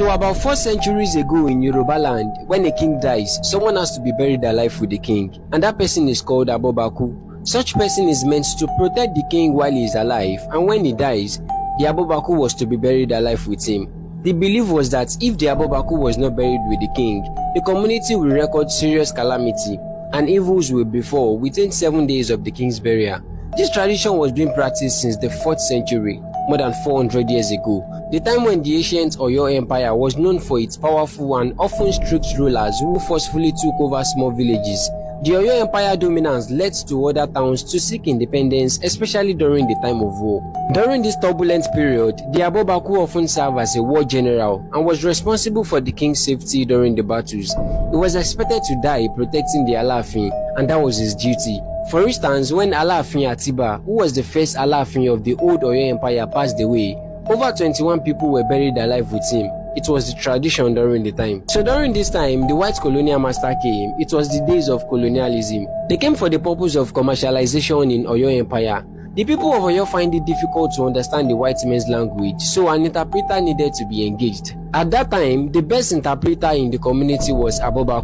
So about 4 centuries ago in Yoruba land, when a king dies, someone has to be buried alive with the king, and that person is called abo-oba. Such person is meant to protect the king while he is alive, and when he dies, the abo-oba was to be buried alive with him. The belief was that if the abo-oba was not buried with the king, the community will record serious calamity and evils will befall within 7 days of the king's burial. This tradition was being practiced since the 4th century, more than 400 years ago, the time when the ancient Oyo Empire was known for its powerful and often strict rulers who forcefully took over small villages. The Oyo Empire dominance led to other towns to seek independence, especially during the time of war. During this turbulent period, the abo-oba often served as a war general and was responsible for the king's safety during the battles. He was expected to die protecting the Alaafin, and that was his duty. For instance, when Alaafin Atiba, who was the first Alaafin of the old Oyo Empire, passed away, over 21 people were buried alive with him. It was the tradition during the time. So during this time, the white colonial master came. It was the days of colonialism. They came for the purpose of commercialization in Oyo Empire. The people of Oyo find it difficult to understand the white man's language, so an interpreter needed to be engaged. At that time, the best interpreter in the community was abo-oba.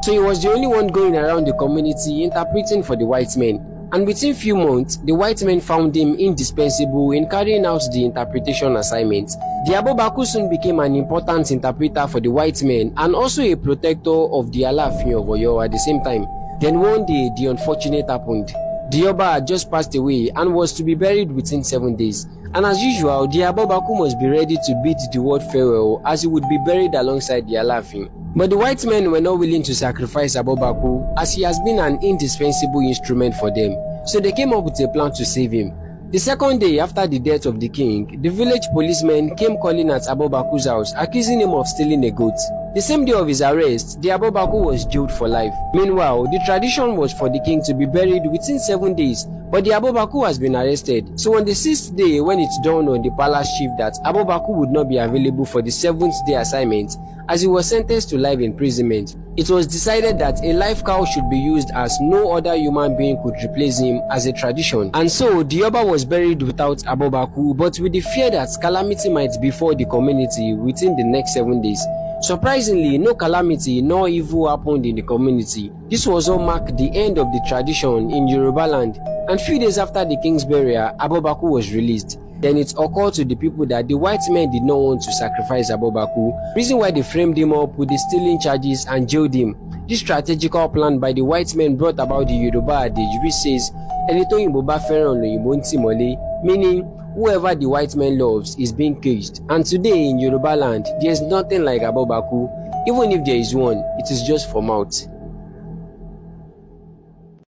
So he was the only one going around the community interpreting for the white men. And within few months, the white men found him indispensable in carrying out the interpretation assignment. The abo-oba soon became an important interpreter for the white men and also a protector of the Alaafin of Oyo at the same time. Then one day, the unfortunate happened. The Oba had just passed away and was to be buried within 7 days. And as usual, the abo-oba must be ready to bid the world farewell as he would be buried alongside the Alaafin. But the white men were not willing to sacrifice abo-oba as he has been an indispensable instrument for them. So they came up with a plan to save him. The second day after the death of the king, the village policemen came calling at abo-oba's house, accusing him of stealing a goat. The same day of his arrest, the abo-oba was jailed for life. Meanwhile, the tradition was for the king to be buried within 7 days, but the abo-oba has been arrested. So on the 6th day, when it dawned on the palace chief that abo-oba would not be available for the 7th day assignment, as he was sentenced to life imprisonment, it was decided that a live cow should be used as no other human being could replace him as a tradition. And so the Oba was buried without abo-oba, but with the fear that calamity might befall the community within the next 7 days. Surprisingly, no calamity nor evil happened in the community. This was all marked the end of the tradition in Yoruba land, and few days after the king's burial, abo-oba was released. Then it occurred to the people that the white men did not want to sacrifice abo-oba, reason why they framed him up with the stealing charges and jailed him. This strategical plan by the white men brought about the Yoruba adage which says, "Ẹni tó yìnbọn bá fẹ́ràn lòyìnbó ń tì mọ́lé," meaning whoever the white man loves is being caged. And today in Yoruba land, there is nothing like abo-oba. Even if there is one, it is just for mouth.